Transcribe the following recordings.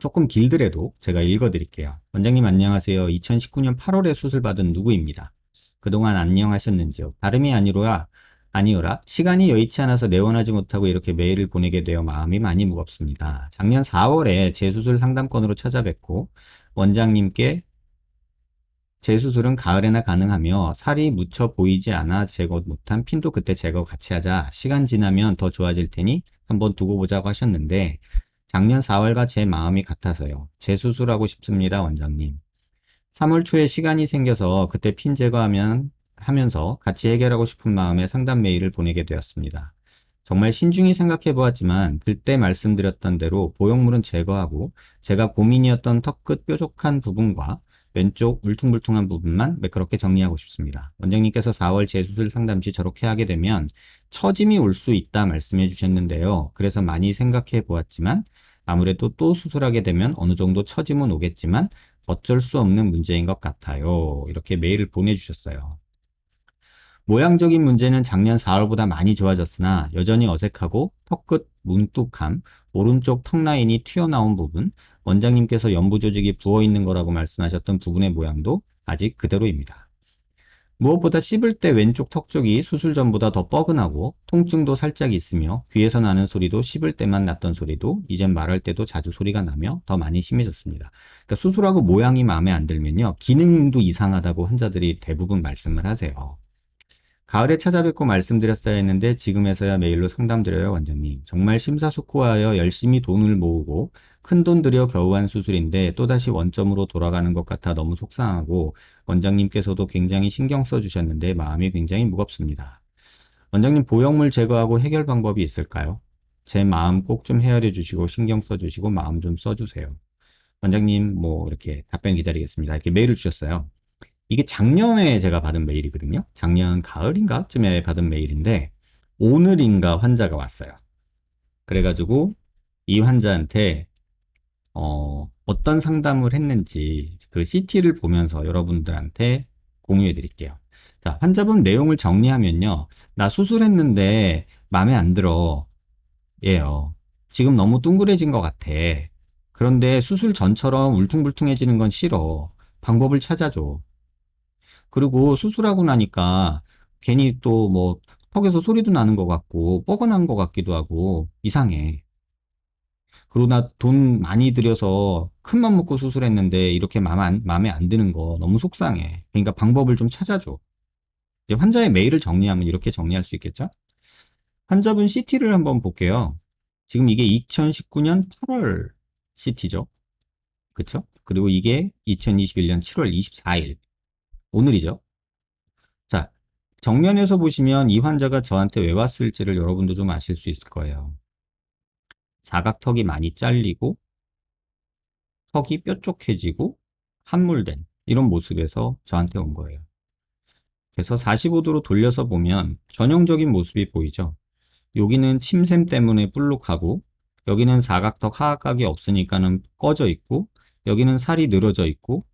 조금 길더라도 제가 읽어드릴게요. 원장님 안녕하세요. 2019년 8월에 수술받은 누구입니다. 그동안 안녕하셨는지요? 다름이 아니오라 시간이 여의치 않아서 내원하지 못하고 이렇게 메일을 보내게 되어 마음이 많이 무겁습니다. 작년 4월에 재수술 상담건으로 찾아뵙고 원장님께 재수술은 가을에나 가능하며 살이 묻혀 보이지 않아 제거 못한 핀도 그때 제거 같이 하자. 시간 지나면 더 좋아질 테니 한번 두고 보자고 하셨는데 작년 4월과 제 마음이 같아서요. 재수술하고 싶습니다, 원장님. 3월 초에 시간이 생겨서 그때 핀 하면서 같이 해결하고 싶은 마음에 상담 메일을 보내게 되었습니다. 정말 신중히 생각해 보았지만 그때 말씀드렸던 대로 보형물은 제거하고 제가 고민이었던 턱끝 뾰족한 부분과 왼쪽 울퉁불퉁한 부분만 매끄럽게 정리하고 싶습니다. 원장님께서 4월 재수술 상담 시 저렇게 하게 되면 처짐이 올 수 있다 말씀해 주셨는데요. 그래서 많이 생각해 보았지만 아무래도 또 수술하게 되면 어느 정도 처짐은 오겠지만 어쩔 수 없는 문제인 것 같아요. 이렇게 메일을 보내주셨어요. 모양적인 문제는 작년 4월보다 많이 좋아졌으나 여전히 어색하고 턱끝 뭉툭함, 오른쪽 턱 라인이 튀어나온 부분, 원장님께서 연부 조직이 부어있는 거라고 말씀하셨던 부분의 모양도 아직 그대로입니다. 무엇보다 씹을 때 왼쪽 턱 쪽이 수술 전보다 더 뻐근하고 통증도 살짝 있으며 귀에서 나는 소리도 씹을 때만 났던 소리도 이젠 말할 때도 자주 소리가 나며 더 많이 심해졌습니다. 그러니까 수술하고 모양이 마음에 안 들면요. 기능도 이상하다고 환자들이 대부분 말씀을 하세요. 가을에 찾아뵙고 말씀드렸어야 했는데 지금에서야 메일로 상담드려요, 원장님. 정말 심사숙고하여 열심히 돈을 모으고 큰돈 들여 겨우 한 수술인데 또다시 원점으로 돌아가는 것 같아 너무 속상하고 원장님께서도 굉장히 신경 써주셨는데 마음이 굉장히 무겁습니다. 원장님 보형물 제거하고 해결 방법이 있을까요? 제 마음 꼭 좀 헤아려 주시고 신경 써주시고 마음 좀 써주세요. 원장님 뭐 이렇게 답변 기다리겠습니다. 이렇게 메일을 주셨어요. 이게 작년에 제가 받은 메일이거든요. 작년 가을인가 쯤에 받은 메일인데 오늘인가 환자가 왔어요. 그래가지고 이 환자한테 어떤 상담을 했는지 그 CT를 보면서 여러분들한테 공유해 드릴게요. 자, 환자분 내용을 정리하면요. 나 수술했는데 마음에 안 들어. 예요. 지금 너무 둥그레진 것 같아. 그런데 수술 전처럼 울퉁불퉁해지는 건 싫어. 방법을 찾아줘. 그리고 수술하고 나니까 괜히 또 뭐 턱에서 소리도 나는 것 같고 뻐근한 것 같기도 하고 이상해. 그리고 나 돈 많이 들여서 큰 맘 먹고 수술했는데 이렇게 마음에 안 드는 거 너무 속상해. 그러니까 방법을 좀 찾아줘. 이제 환자의 메일을 정리하면 이렇게 정리할 수 있겠죠? 환자분 CT를 한번 볼게요. 지금 이게 2019년 8월 CT죠. 그쵸? 그리고 이게 2021년 7월 24일. 오늘이죠. 자, 정면에서 보시면 이 환자가 저한테 왜 왔을지를 여러분도 좀 아실 수 있을 거예요. 사각턱이 많이 잘리고 턱이 뾰족해지고 함몰된 이런 모습에서 저한테 온 거예요. 그래서 45도로 돌려서 보면 전형적인 모습이 보이죠. 여기는 침샘 때문에 불룩하고 여기는 사각턱 하악각이 없으니까는 꺼져 있고 여기는 살이 늘어져 있고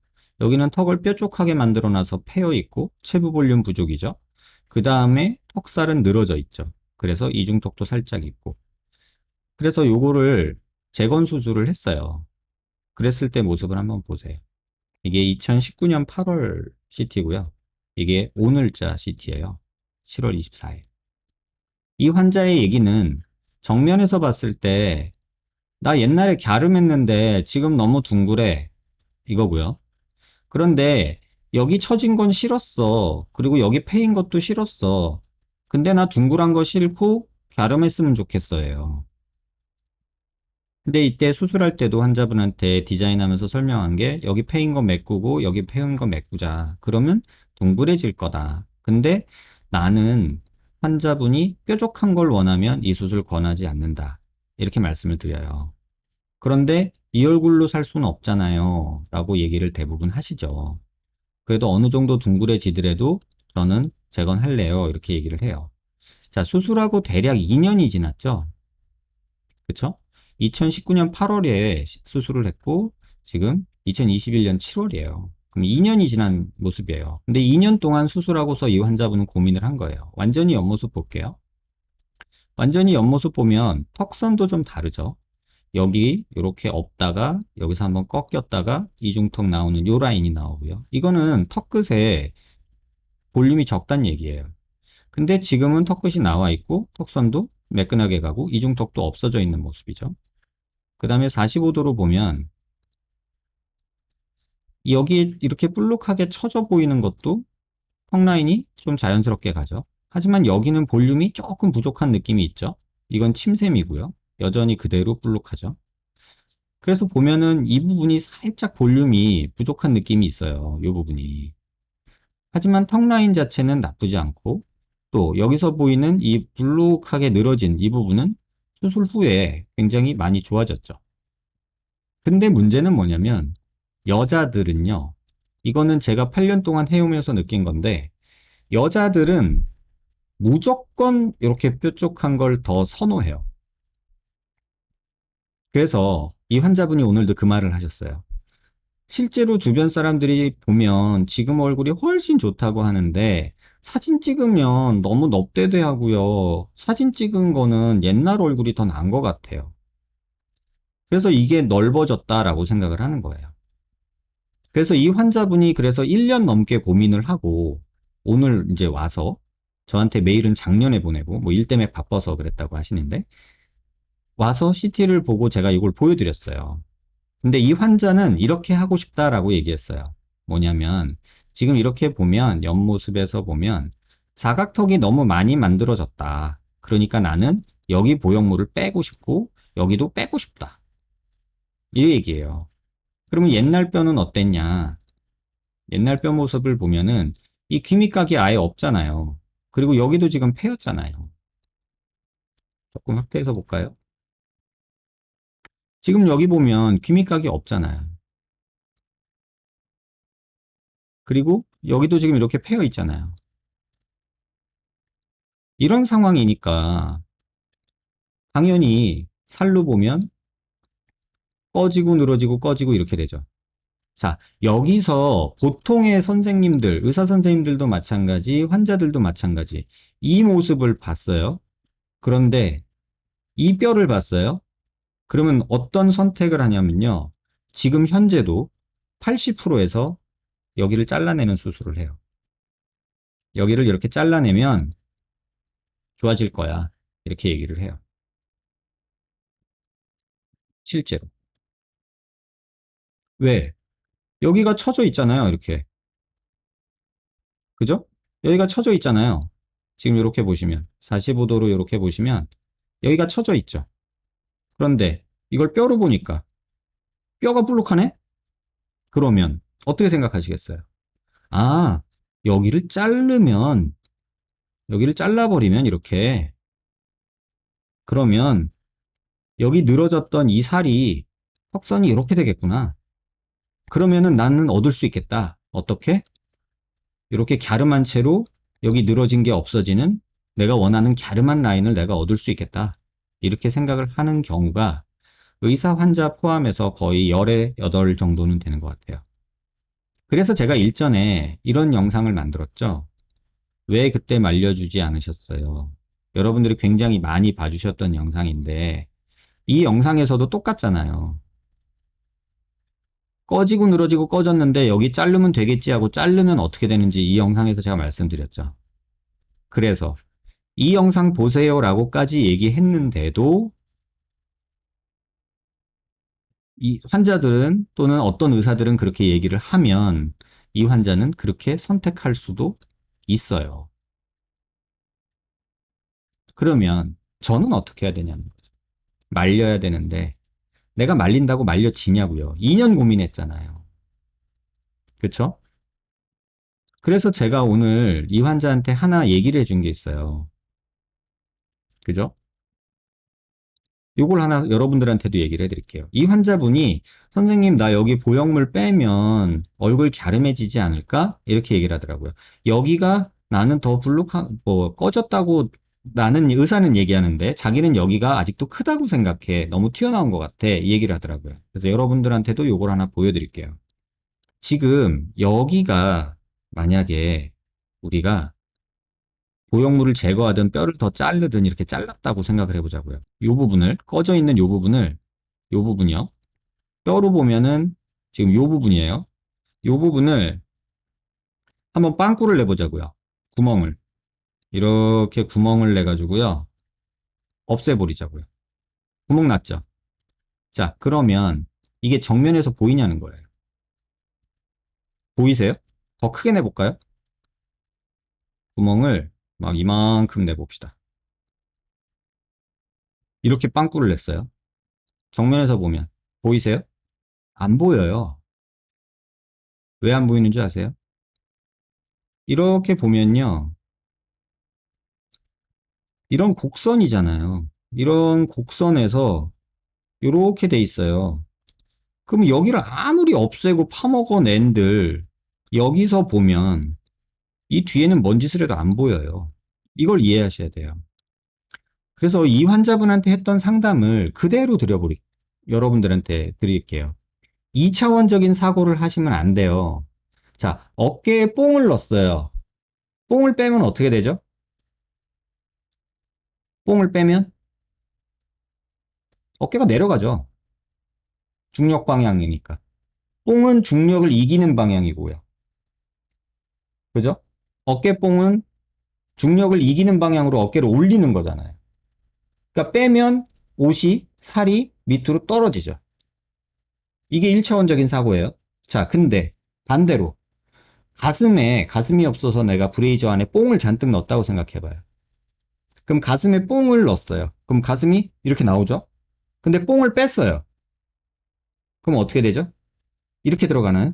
여기는 턱을 뾰족하게 만들어 놔서 패여 있고 체부 볼륨 부족이죠. 그 다음에 턱살은 늘어져 있죠. 그래서 이중턱도 살짝 있고 그래서 요거를 재건 수술을 했어요. 그랬을 때 모습을 한번 보세요. 이게 2019년 8월 CT고요. 이게 오늘자 CT예요. 7월 24일. 이 환자의 얘기는 정면에서 봤을 때 나 옛날에 갸름했는데 지금 너무 둥그래 이거고요. 그런데 여기 처진 건 싫었어. 그리고 여기 패인 것도 싫었어. 근데 나 둥그란 거 싫고 갸름했으면 좋겠어요. 근데 이때 수술할 때도 환자분한테 디자인하면서 설명한 게 여기 패인 거 메꾸고 여기 패인 거 메꾸자. 그러면 둥그레질 거다. 근데 나는 환자분이 뾰족한 걸 원하면 이 수술 권하지 않는다. 이렇게 말씀을 드려요. 그런데 이 얼굴로 살 수는 없잖아요. 라고 얘기를 대부분 하시죠. 그래도 어느 정도 둥그레지더라도 저는 재건할래요. 이렇게 얘기를 해요. 자, 수술하고 대략 2년이 지났죠. 그쵸? 2019년 8월에 수술을 했고 지금 2021년 7월이에요. 그럼 2년이 지난 모습이에요. 근데 2년 동안 수술하고서 이 환자분은 고민을 한 거예요. 완전히 옆모습 볼게요. 완전히 옆모습 보면 턱선도 좀 다르죠. 여기 이렇게 없다가 여기서 한번 꺾였다가 이중턱 나오는 요 라인이 나오고요. 이거는 턱 끝에 볼륨이 적다는 얘기예요. 근데 지금은 턱 끝이 나와 있고 턱선도 매끈하게 가고 이중턱도 없어져 있는 모습이죠. 그 다음에 45도로 보면 여기 이렇게 볼록하게 쳐져 보이는 것도 턱 라인이 좀 자연스럽게 가죠. 하지만 여기는 볼륨이 조금 부족한 느낌이 있죠. 이건 침샘이고요. 여전히 그대로 볼록하죠. 그래서 보면은 이 부분이 살짝 볼륨이 부족한 느낌이 있어요. 이 부분이. 하지만 턱 라인 자체는 나쁘지 않고 또 여기서 보이는 이 볼록하게 늘어진 이 부분은 수술 후에 굉장히 많이 좋아졌죠. 근데 문제는 뭐냐면 여자들은요. 이거는 제가 8년 동안 해오면서 느낀 건데 여자들은 무조건 이렇게 뾰족한 걸 더 선호해요. 그래서 이 환자분이 오늘도 그 말을 하셨어요. 실제로 주변 사람들이 보면 지금 얼굴이 훨씬 좋다고 하는데 사진 찍으면 너무 넙대대 하고요. 사진 찍은 거는 옛날 얼굴이 더 나은 것 같아요. 그래서 이게 넓어졌다라고 생각을 하는 거예요. 그래서 이 환자분이 그래서 1년 넘게 고민을 하고 오늘 이제 와서 저한테 메일은 작년에 보내고 뭐 일 때문에 바빠서 그랬다고 하시는데 와서 CT를 보고 제가 이걸 보여드렸어요. 근데 이 환자는 이렇게 하고 싶다라고 얘기했어요. 뭐냐면 지금 이렇게 보면 옆모습에서 보면 사각턱이 너무 많이 만들어졌다. 그러니까 나는 여기 보형물을 빼고 싶고 여기도 빼고 싶다. 이 얘기예요. 그러면 옛날 뼈는 어땠냐? 옛날 뼈 모습을 보면은 이 귀밑각이 아예 없잖아요. 그리고 여기도 지금 패였잖아요. 조금 확대해서 볼까요? 지금 여기 보면 귀밑각이 없잖아요. 그리고 여기도 지금 이렇게 패여 있잖아요. 이런 상황이니까 당연히 살로 보면 꺼지고 늘어지고 꺼지고 이렇게 되죠. 자, 여기서 보통의 선생님들, 의사 선생님들도 마찬가지, 환자들도 마찬가지. 이 모습을 봤어요. 그런데 이 뼈를 봤어요. 그러면 어떤 선택을 하냐면요. 지금 현재도 80%에서 여기를 잘라내는 수술을 해요. 여기를 이렇게 잘라내면 좋아질 거야. 이렇게 얘기를 해요. 실제로. 왜? 여기가 쳐져 있잖아요. 이렇게. 그죠? 여기가 쳐져 있잖아요. 지금 이렇게 보시면 45도로 이렇게 보시면 여기가 쳐져 있죠. 그런데 이걸 뼈로 보니까 뼈가 볼록하네? 그러면 어떻게 생각하시겠어요? 아, 여기를 자르면 여기를 잘라버리면 이렇게 그러면 여기 늘어졌던 이 살이 턱선이 이렇게 되겠구나. 그러면은 나는 얻을 수 있겠다. 어떻게? 이렇게 갸름한 채로 여기 늘어진 게 없어지는 내가 원하는 갸름한 라인을 내가 얻을 수 있겠다. 이렇게 생각을 하는 경우가 의사 환자 포함해서 거의 열에 8 정도는 되는 것 같아요. 그래서 제가 일전에 이런 영상을 만들었죠. 왜 그때 말려주지 않으셨어요? 여러분들이 굉장히 많이 봐주셨던 영상인데 이 영상에서도 똑같잖아요. 꺼지고 늘어지고 꺼졌는데 여기 자르면 되겠지 하고 자르면 어떻게 되는지 이 영상에서 제가 말씀드렸죠. 그래서 이 영상 보세요라고까지 얘기했는데도 이 환자들은 또는 어떤 의사들은 그렇게 얘기를 하면 이 환자는 그렇게 선택할 수도 있어요. 그러면 저는 어떻게 해야 되냐는 거죠. 말려야 되는데 내가 말린다고 말려지냐고요. 2년 고민했잖아요. 그쵸? 그래서 제가 오늘 이 환자한테 하나 얘기를 해준 게 있어요. 그죠? 요걸 하나 여러분들한테도 얘기를 해드릴게요. 이 환자분이 선생님 나 여기 보형물 빼면 얼굴 갸름해지지 않을까? 이렇게 얘기를 하더라고요. 여기가 나는 더 꺼졌다고 나는 의사는 얘기하는데 자기는 여기가 아직도 크다고 생각해. 너무 튀어나온 것 같아. 이 얘기를 하더라고요. 그래서 여러분들한테도 요걸 하나 보여드릴게요. 지금 여기가 만약에 우리가 보형물을 제거하든 뼈를 더 자르든 이렇게 잘랐다고 생각을 해보자고요. 이 부분을 꺼져 있는 이 부분을 요 부분이요. 뼈로 보면은 지금 요 부분이에요. 요 부분을 한번 빵꾸를 내보자고요. 구멍을. 이렇게 구멍을 내가지고요. 없애버리자고요. 구멍 났죠? 자, 그러면 이게 정면에서 보이냐는 거예요. 보이세요? 더 크게 내볼까요? 구멍을 막 이만큼 내봅시다. 이렇게 빵꾸를 냈어요. 정면에서 보면. 보이세요? 안 보여요. 왜 안 보이는 줄 아세요? 이렇게 보면요. 이런 곡선이잖아요. 이런 곡선에서 이렇게 돼 있어요. 그럼 여기를 아무리 없애고 파먹어낸들 여기서 보면 이 뒤에는 뭔 짓을 해도 안 보여요. 이걸 이해하셔야 돼요. 그래서 이 환자분한테 했던 상담을 그대로 여러분들한테 드릴게요. 2차원적인 사고를 하시면 안 돼요. 자, 어깨에 뽕을 넣었어요. 뽕을 빼면 어떻게 되죠? 뽕을 빼면 어깨가 내려가죠. 중력 방향이니까. 뽕은 중력을 이기는 방향이고요. 그죠? 어깨뽕은 중력을 이기는 방향으로 어깨를 올리는 거잖아요. 그러니까 빼면 옷이, 살이 밑으로 떨어지죠. 이게 1차원적인 사고예요. 자, 근데 반대로 가슴이 없어서 내가 브레이저 안에 뽕을 잔뜩 넣었다고 생각해봐요. 그럼 가슴에 뽕을 넣었어요. 그럼 가슴이 이렇게 나오죠? 근데 뽕을 뺐어요. 그럼 어떻게 되죠? 이렇게 들어가나요?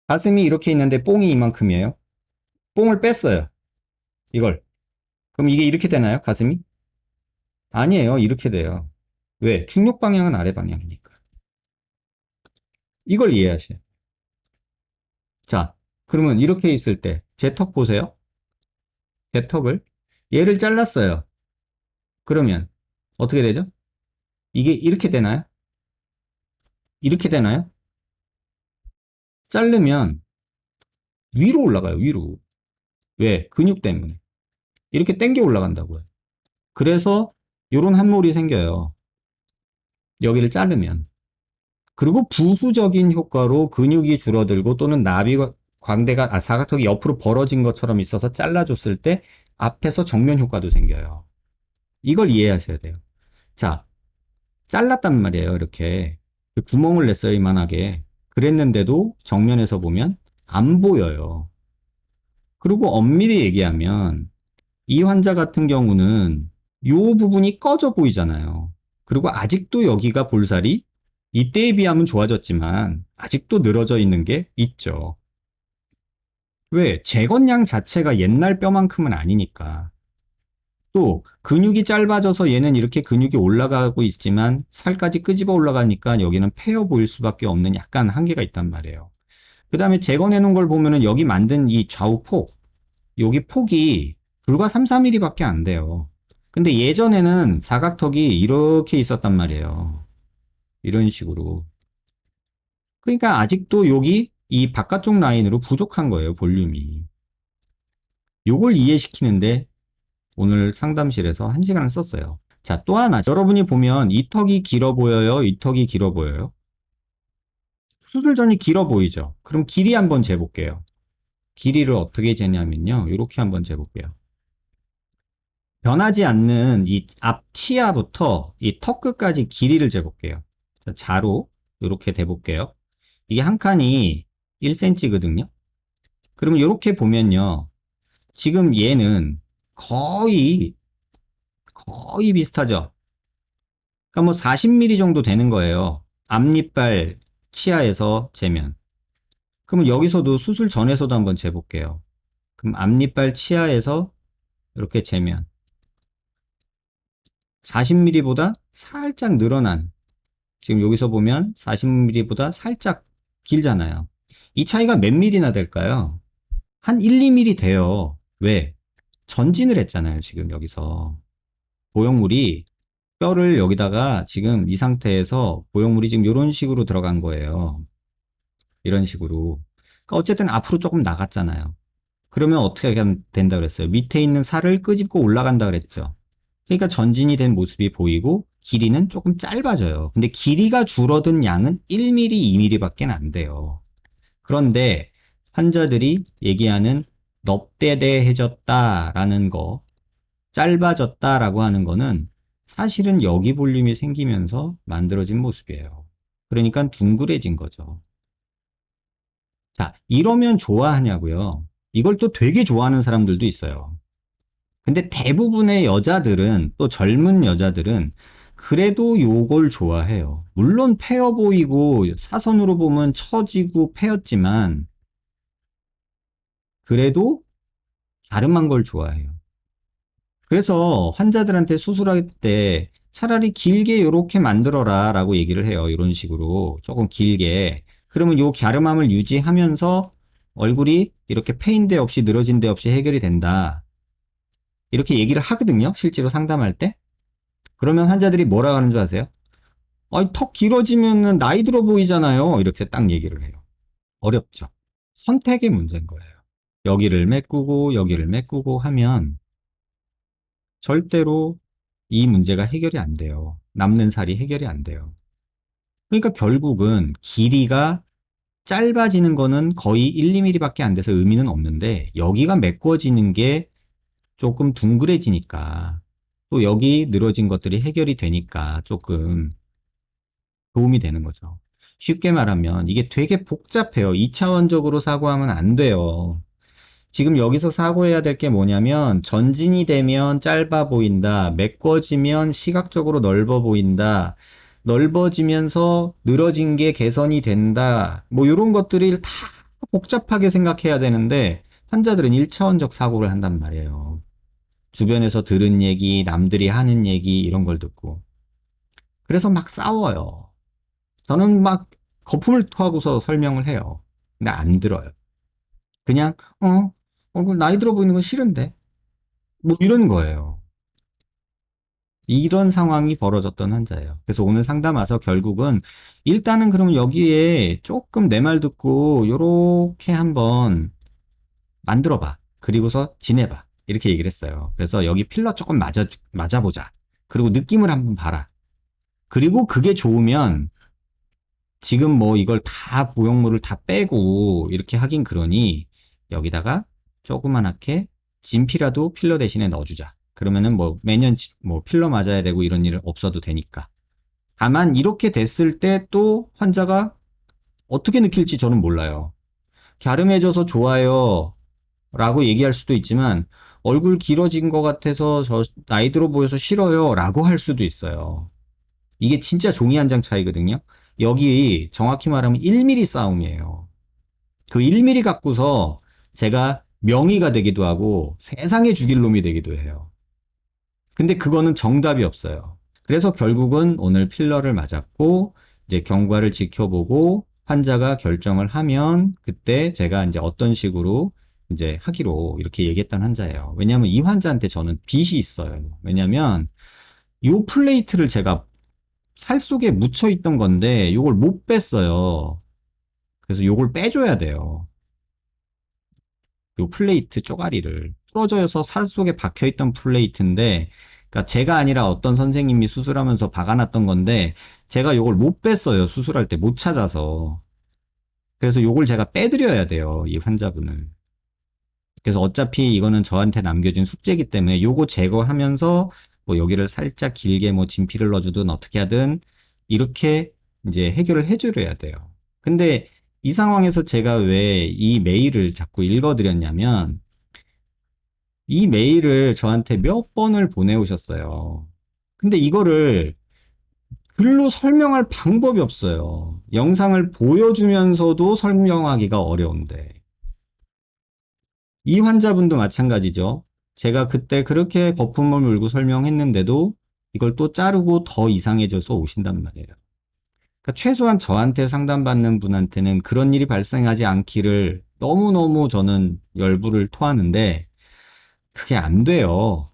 가슴이 이렇게 있는데 뽕이 이만큼이에요. 뽕을 뺐어요. 이걸. 그럼 이게 이렇게 되나요? 가슴이? 아니에요. 이렇게 돼요. 왜? 중력 방향은 아래 방향이니까. 이걸 이해하셔요. 자, 그러면 이렇게 있을 때 제 턱 보세요. 제 턱을 얘를 잘랐어요. 그러면 어떻게 되죠? 이게 이렇게 되나요? 이렇게 되나요? 자르면 위로 올라가요. 위로. 왜? 근육 때문에. 이렇게 당겨 올라간다고요. 그래서 이런 함몰이 생겨요. 여기를 자르면. 그리고 부수적인 효과로 근육이 줄어들고 또는 사각턱이 옆으로 벌어진 것처럼 있어서 잘라줬을 때 앞에서 정면 효과도 생겨요. 이걸 이해하셔야 돼요. 자, 잘랐단 말이에요. 이렇게. 구멍을 냈어요. 이만하게. 그랬는데도 정면에서 보면 안 보여요. 그리고 엄밀히 얘기하면 이 환자 같은 경우는 이 부분이 꺼져 보이잖아요. 그리고 아직도 여기가 볼살이 이때에 비하면 좋아졌지만 아직도 늘어져 있는 게 있죠. 왜? 재건량 자체가 옛날 뼈만큼은 아니니까. 또 근육이 짧아져서 얘는 이렇게 근육이 올라가고 있지만 살까지 끄집어 올라가니까 여기는 패여 보일 수밖에 없는 약간 한계가 있단 말이에요. 그 다음에 재건해 놓은 걸 보면은 여기 만든 이 좌우 여기 폭이 불과 3, 4mm밖에 안 돼요. 근데 예전에는 사각턱이 이렇게 있었단 말이에요. 이런 식으로. 그러니까 아직도 여기 이 바깥쪽 라인으로 부족한 거예요, 볼륨이. 요걸 이해시키는데 오늘 상담실에서 1시간을 썼어요. 자, 또 하나. 여러분이 보면 이 턱이 길어 보여요? 이 턱이 길어 보여요? 수술 전이 길어 보이죠? 그럼 길이 한번 재볼게요. 길이를 어떻게 재냐면요. 이렇게 한번 재볼게요. 변하지 않는 이 앞 치아부터 이 턱 끝까지 길이를 재볼게요. 자, 자로 이렇게 대볼게요. 이게 한 칸이 1cm거든요. 그러면 이렇게 보면요. 지금 얘는 거의 비슷하죠. 그러니까 뭐 40mm 정도 되는 거예요. 앞니빨 치아에서 재면. 그러면 여기서도 수술 전에서도 한번 재볼게요. 그럼 앞니빨 치아에서 이렇게 재면 40mm보다 살짝 늘어난, 지금 여기서 보면 40mm보다 살짝 길잖아요. 이 차이가 몇 mm나 될까요? 한 1, 2mm 돼요. 왜? 전진을 했잖아요. 지금 여기서. 보형물이 뼈를 여기다가 지금 이 상태에서 보형물이 지금 이런 식으로 들어간 거예요. 이런 식으로. 그러니까 어쨌든 앞으로 조금 나갔잖아요. 그러면 어떻게 하면 된다 그랬어요? 밑에 있는 살을 끄집고 올라간다 그랬죠. 그러니까 전진이 된 모습이 보이고 길이는 조금 짧아져요. 근데 길이가 줄어든 양은 1mm, 2mm밖에 안 돼요. 그런데 환자들이 얘기하는 넙대대해졌다라는 거, 짧아졌다라고 하는 거는 사실은 여기 볼륨이 생기면서 만들어진 모습이에요. 그러니까 둥그레진 거죠. 자, 이러면 좋아하냐고요? 이걸 또 되게 좋아하는 사람들도 있어요. 근데 대부분의 여자들은, 또 젊은 여자들은 그래도 요걸 좋아해요. 물론 패여 보이고 사선으로 보면 처지고 패였지만 그래도 갸름한 걸 좋아해요. 그래서 환자들한테 수술할 때 차라리 길게 이렇게 만들어라 라고 얘기를 해요. 이런 식으로 조금 길게. 그러면 요 갸름함을 유지하면서 얼굴이 이렇게 패인 데 없이 늘어진 데 없이 해결이 된다. 이렇게 얘기를 하거든요. 실제로 상담할 때. 그러면 환자들이 뭐라고 하는 줄 아세요? 아니, 턱 길어지면 나이 들어 보이잖아요. 이렇게 딱 얘기를 해요. 어렵죠. 선택의 문제인 거예요. 여기를 메꾸고 여기를 메꾸고 하면 절대로 이 문제가 해결이 안 돼요. 남는 살이 해결이 안 돼요. 그러니까 결국은 길이가 짧아지는 거는 거의 1, 2mm밖에 안 돼서 의미는 없는데 여기가 메꿔지는 게 조금 둥그레지니까 또 여기 늘어진 것들이 해결이 되니까 조금 도움이 되는 거죠. 쉽게 말하면 이게 되게 복잡해요. 2차원적으로 사고하면 안 돼요. 지금 여기서 사고해야 될 게 뭐냐면 전진이 되면 짧아 보인다. 메꿔지면 시각적으로 넓어 보인다. 넓어지면서 늘어진 게 개선이 된다. 뭐 이런 것들을 다 복잡하게 생각해야 되는데 환자들은 1차원적 사고를 한단 말이에요. 주변에서 들은 얘기, 남들이 하는 얘기 이런 걸 듣고. 그래서 막 싸워요. 저는 막 거품을 토하고서 설명을 해요. 근데 안 들어요. 그냥 그 나이 들어 보이는 건 싫은데 뭐 이런 거예요. 이런 상황이 벌어졌던 환자예요. 그래서 오늘 상담 와서 결국은 일단은 그러면 여기에 조금 내 말 듣고 요렇게 한번 만들어봐. 그리고서 지내봐. 이렇게 얘기를 했어요. 그래서 여기 필러 조금 맞아보자. 그리고 느낌을 한번 봐라. 그리고 그게 좋으면 지금 뭐 이걸 다 보형물을 다 빼고 이렇게 하긴 그러니 여기다가 조그만하게 진피라도 필러 대신에 넣어주자. 그러면은 뭐 매년 뭐 필러 맞아야 되고 이런 일 없어도 되니까. 다만 이렇게 됐을 때 또 환자가 어떻게 느낄지 저는 몰라요. 갸름해져서 좋아요 라고 얘기할 수도 있지만 얼굴 길어진 것 같아서 저 나이 들어 보여서 싫어요 라고 할 수도 있어요. 이게 진짜 종이 한 장 차이거든요. 여기 정확히 말하면 1mm 싸움이에요. 그 1mm 갖고서 제가 명의가 되기도 하고 세상에 죽일 놈이 되기도 해요. 근데 그거는 정답이 없어요. 그래서 결국은 오늘 필러를 맞았고 이제 경과를 지켜보고 환자가 결정을 하면 그때 제가 이제 어떤 식으로 이제 하기로 이렇게 얘기했던 환자예요. 왜냐하면 이 환자한테 저는 빚이 있어요. 왜냐하면 요 플레이트를 제가 살 속에 묻혀 있던 건데 요걸 못 뺐어요. 그래서 요걸 빼줘야 돼요. 요 플레이트 쪼가리를 부러져서 살 속에 박혀 있던 플레이트인데 그러니까 제가 아니라 어떤 선생님이 수술하면서 박아놨던 건데 제가 요걸 못 뺐어요. 수술할 때 못 찾아서. 그래서 요걸 제가 빼드려야 돼요. 이 환자분을. 그래서 어차피 이거는 저한테 남겨진 숙제이기 때문에 요거 제거하면서 뭐 여기를 살짝 길게 뭐 진피를 넣어주든 어떻게 하든 이렇게 이제 해결을 해줘야 돼요. 근데 이 상황에서 제가 왜 이 메일을 자꾸 읽어드렸냐면 이 메일을 저한테 몇 번을 보내오셨어요. 근데 이거를 글로 설명할 방법이 없어요. 영상을 보여주면서도 설명하기가 어려운데. 이 환자분도 마찬가지죠. 제가 그때 그렇게 거품을 물고 설명했는데도 이걸 또 자르고 더 이상해져서 오신단 말이에요. 그러니까 최소한 저한테 상담받는 분한테는 그런 일이 발생하지 않기를 너무너무 저는 열불을 토하는데 그게 안 돼요.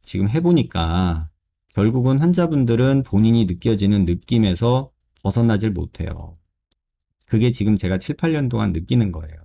지금 해보니까 결국은 환자분들은 본인이 느껴지는 느낌에서 벗어나질 못해요. 그게 지금 제가 7, 8년 동안 느끼는 거예요.